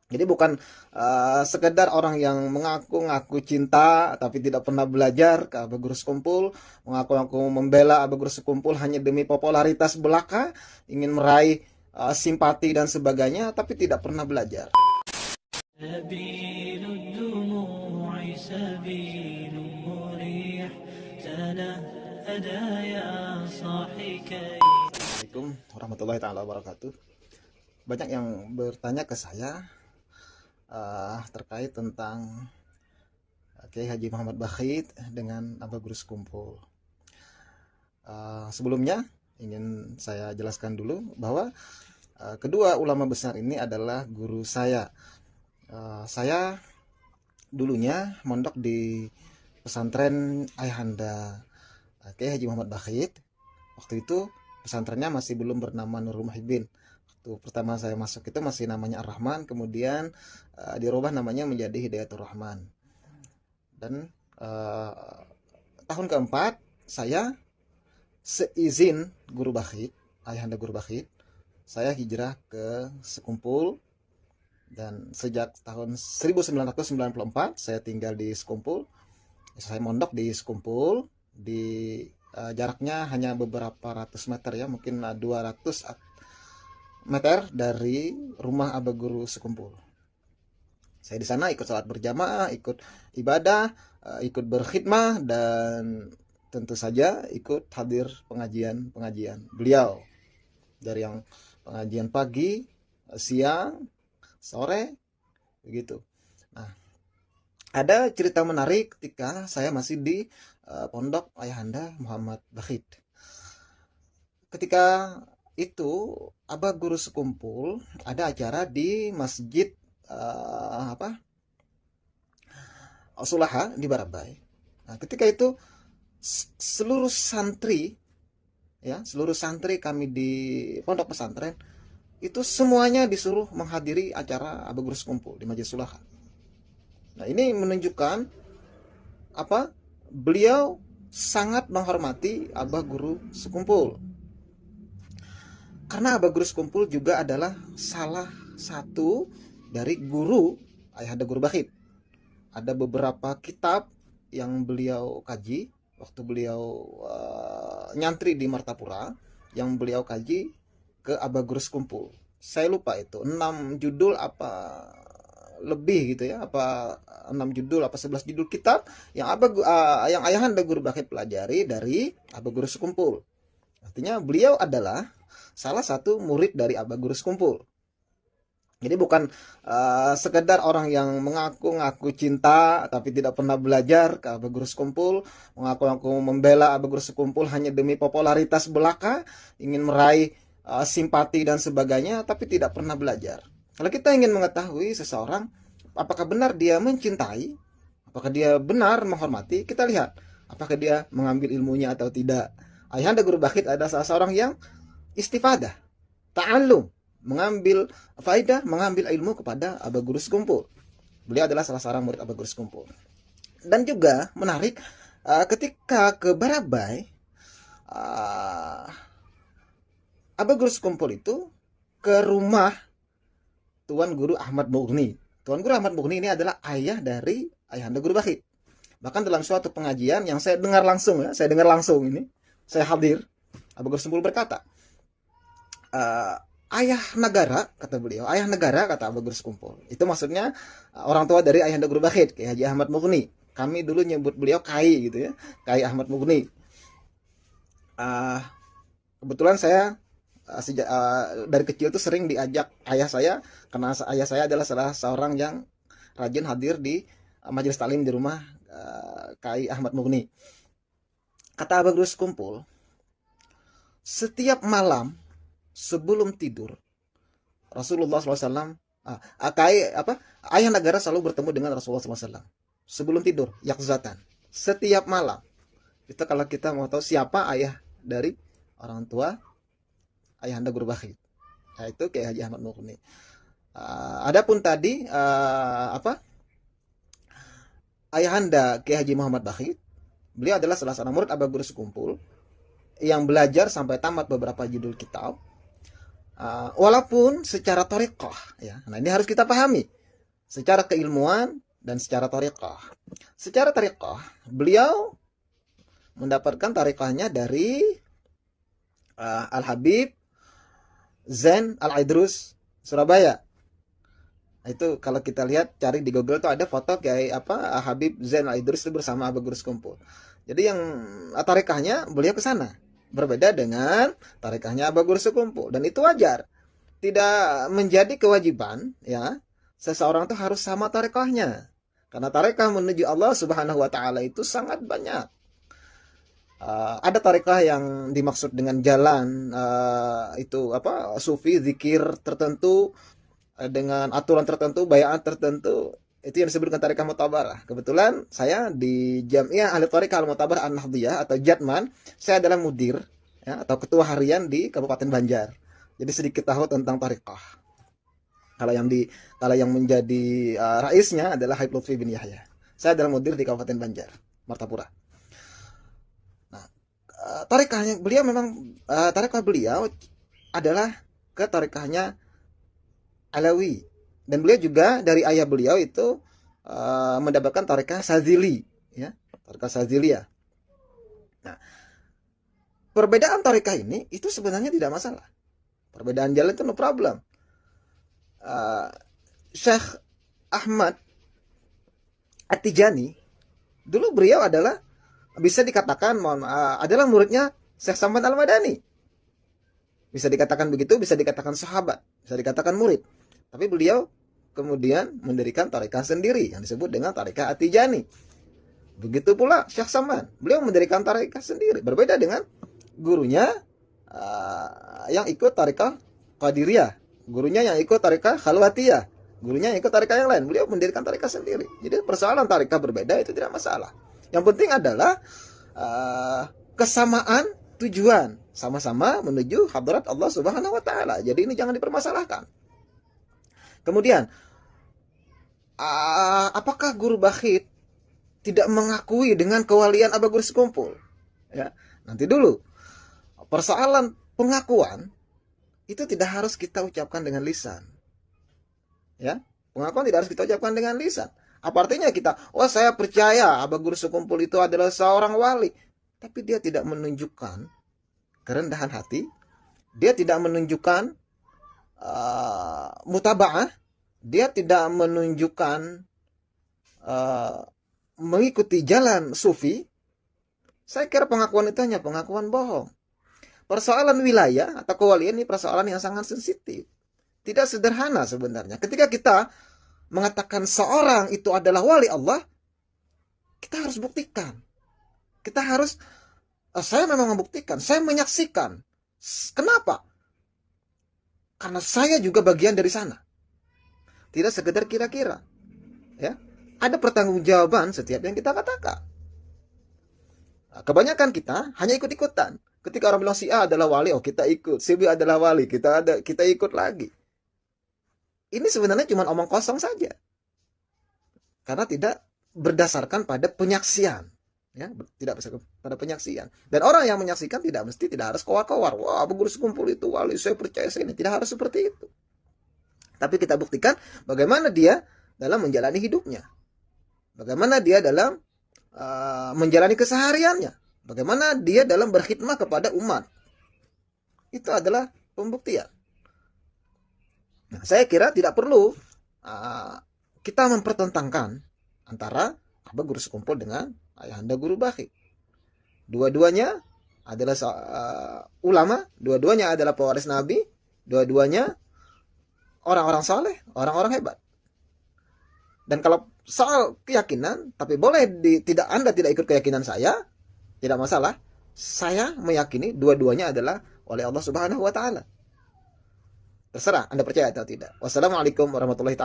Jadi bukan sekedar orang yang mengaku-ngaku cinta tapi tidak pernah belajar ke Abah Guru Sekumpul, mengaku-ngaku membela Abah Guru Sekumpul hanya demi popularitas belaka, ingin meraih simpati dan sebagainya tapi tidak pernah belajar. سبيل الدموع سبيل مريح تنهدى يا صاحي كي. Assalamualaikum warahmatullahi taala wabarakatuh. Banyak yang bertanya ke saya terkait tentang Kiai Haji Muhammad Bakhit dengan Abah Guru Sekumpul. Sebelumnya ingin saya jelaskan dulu bahwa kedua ulama besar ini adalah guru saya. Saya dulunya mondok di pesantren Ayahanda Kiai Haji Muhammad Bakhit. Waktu itu pesantrennya masih belum bernama Nurul Muhibin. Waktu pertama saya masuk itu masih namanya Ar-Rahman, kemudian dirubah namanya menjadi Hidayatul Rahman. Dan tahun keempat saya seizin Guru Bakhit, Ayahanda Guru Bakhit, saya hijrah ke Sekumpul. Dan sejak tahun 1994 saya tinggal di Sekumpul. Saya mondok di Sekumpul di jaraknya hanya beberapa ratus meter ya, mungkin 200 meter dari rumah Abah Guru Sekumpul. Saya di sana ikut salat berjamaah, ikut ibadah, ikut berkhidmah, dan tentu saja ikut hadir pengajian beliau. Dari yang pengajian pagi, siang, sore, begitu. Nah, ada cerita menarik ketika saya masih di pondok Ayahanda Muhammad Bakhit. Ketika itu Abah Guru Sekumpul ada acara di masjid Sulaha di Barabai. Nah, ketika itu seluruh santri kami di pondok pesantren itu semuanya disuruh menghadiri acara Abah Guru Sekumpul di Masjid Sulaha. Nah, ini menunjukkan beliau sangat menghormati Abah Guru Sekumpul. Karena Abah Guru Sekumpul juga adalah salah satu dari guru Ayahanda Guru Bakhit. Ada beberapa kitab yang beliau kaji waktu beliau nyantri di Martapura, yang beliau kaji ke Abah Guru Sekumpul. Saya lupa itu 6 judul apa lebih gitu ya, apa 6 judul apa 11 judul kitab yang yang Ayahanda Guru Bakhit pelajari dari Abah Guru Sekumpul. Artinya beliau adalah salah satu murid dari Abah Guru Sekumpul. Jadi bukan sekedar orang yang mengaku-ngaku cinta tapi tidak pernah belajar ke Abah Guru Sekumpul, mengaku-ngaku membela Abah Guru Sekumpul hanya demi popularitas belaka, ingin meraih simpati dan sebagainya tapi tidak pernah belajar. Kalau kita ingin mengetahui seseorang apakah benar dia mencintai, apakah dia benar menghormati, kita lihat apakah dia mengambil ilmunya atau tidak. Ayahanda Guru Bakhit adalah salah seorang yang istifadah, ta'allum, mengambil faidah, mengambil ilmu kepada Abah Guru Sekumpul. Beliau adalah salah seorang murid Abah Guru Sekumpul. Dan juga menarik ketika ke Barabai, Abah Guru Sekumpul itu ke rumah Tuan Guru Ahmad Mughni. Tuan Guru Ahmad Mughni ini adalah ayah dari Ayahanda Guru Bakhit. Bahkan dalam suatu pengajian yang saya dengar langsung ini, saya hadir, Abah Guru Sekumpul berkata, ayah negara, kata beliau, ayah negara, kata Abah Guru Sekumpul. Itu maksudnya orang tua dari Ayahanda Guru Bakhit, Kiai Haji Ahmad Mughni. Kami dulu nyebut beliau Kai gitu ya, Kai Ahmad Mughni. Kebetulan saya dari kecil tuh sering diajak ayah saya, karena ayah saya adalah salah seorang yang rajin hadir di majelis taklim di rumah Kai Ahmad Mughni. Kata Abah Guru Sekumpul, setiap malam sebelum tidur Rasulullah SAW, ayah negara selalu bertemu dengan Rasulullah SAW sebelum tidur, yakzatan, setiap malam. Itu kalau kita mau tahu siapa ayah dari orang tua Ayahanda Guru Bakhit, yaitu Kiai Haji Ahmad Mughni. Adapun tadi Ayahanda Kiai Haji Muhammad Bakhit, beliau adalah salah seorang murid Abah Guru Sekumpul yang belajar sampai tamat beberapa judul kitab. Walaupun secara thariqah ya. Nah, ini harus kita pahami. secara keilmuan dan secara thariqah. Secara thariqah, beliau mendapatkan thariqahnya dari Al-Habib Zain Al-Idrus Surabaya. Itu kalau kita lihat, cari di Google tuh ada foto kayak Habib Zain Al-Idrus itu bersama Aba Gurus Kumpul. Jadi yang tarekahnya beliau ke sana. Berbeda dengan tarekahnya Aba Gurus Kumpul, dan itu wajar. Tidak menjadi kewajiban ya seseorang tuh harus sama tarekahnya. Karena tarekah menuju Allah Subhanahu wa taala itu sangat banyak. Ada tarekah yang dimaksud dengan jalan itu sufi, zikir tertentu dengan aturan tertentu, bayat tertentu, itu yang disebut dengan tarekah mutabarah. Kebetulan saya di Jamiah Ahli Tarekah Al-Mutabarah An-Nahdiyah atau Jatman, saya adalah mudir ya, atau ketua harian di Kabupaten Banjar. Jadi sedikit tahu tentang tarekah. Kalau yang menjadi raisnya adalah Habib Lutfi bin Yahya. Saya adalah mudir di Kabupaten Banjar, Martapura. Nah, tarekahnya beliau memang tarekah beliau adalah ke tarekahnya Alawi, dan beliau juga dari ayah beliau itu mendapatkan tarekah Sazili ya, tarekah Saziliyah. Nah, perbedaan tarekah ini itu sebenarnya tidak masalah. Perbedaan jalan itu no problem. Syekh Ahmad At-Tijani dulu beliau adalah bisa dikatakan adalah muridnya Syekh Samad Al-Madani. Bisa dikatakan begitu, bisa dikatakan sahabat, bisa dikatakan murid. Tapi beliau kemudian mendirikan tarekah sendiri yang disebut dengan tarekah At-Tijani. Begitu pula Syekh Samad, beliau mendirikan tarekah sendiri, berbeda dengan gurunya yang ikut tarekah Qadiriyah, gurunya yang ikut tarekah Khalwatiyah, gurunya yang ikut tarekah yang lain. Beliau mendirikan tarekah sendiri. Jadi persoalan tarekah berbeda itu tidak masalah. Yang penting adalah kesamaan tujuan, sama-sama menuju hadrat Allah Subhanahu wa taala. Jadi ini jangan dipermasalahkan. Kemudian, apakah guru bakhit tidak mengakui dengan kewalian Aba Gurus Kumpul? Ya, nanti dulu. Persoalan pengakuan itu tidak harus kita ucapkan dengan lisan. Ya, pengakuan tidak harus kita ucapkan dengan lisan. Apa artinya kita, saya percaya Aba Gurus Kumpul itu adalah seorang wali, tapi dia tidak menunjukkan kerendahan hati, dia tidak menunjukkan mutaba'ah, dia tidak menunjukkan mengikuti jalan sufi. Saya kira pengakuan itu hanya pengakuan bohong. Persoalan wilayah atau kewalian ini persoalan yang sangat sensitif, tidak sederhana sebenarnya. Ketika kita mengatakan seorang itu adalah wali Allah, kita harus buktikan. Kita harus, saya memang membuktikan, saya menyaksikan. Kenapa? Karena saya juga bagian dari sana. Tidak sekedar kira-kira. Ya, ada pertanggungjawaban setiap yang kita katakan. Nah, kebanyakan kita hanya ikut-ikutan. Ketika orang bilang si A adalah wali, kita ikut. Si B adalah wali, kita ikut lagi. Ini sebenarnya cuma omong kosong saja. Karena tidak berdasarkan pada penyaksian. Ya, tidak pada penyaksian. Dan orang yang menyaksikan tidak harus kowar-kowar. Wah, Aba Gurus Kumpul itu wali, saya percaya ini. Tidak harus seperti itu. Tapi kita buktikan bagaimana dia dalam menjalani hidupnya. Bagaimana dia dalam menjalani kesehariannya. Bagaimana dia dalam berkhidmah kepada umat. Itu adalah pembuktian. Nah, saya kira tidak perlu kita mempertentangkan antara Aba Gurus Kumpul dengan Ayahanda Guru Bakhit. Dua-duanya adalah ulama, dua-duanya adalah pewaris Nabi, dua-duanya orang-orang saleh, orang-orang hebat. Dan kalau soal keyakinan, tapi boleh Anda tidak ikut keyakinan saya, tidak masalah. Saya meyakini dua-duanya adalah oleh Allah Subhanahu wa taala. Terserah Anda percaya atau tidak. Wassalamualaikum warahmatullahi wabarakatuh.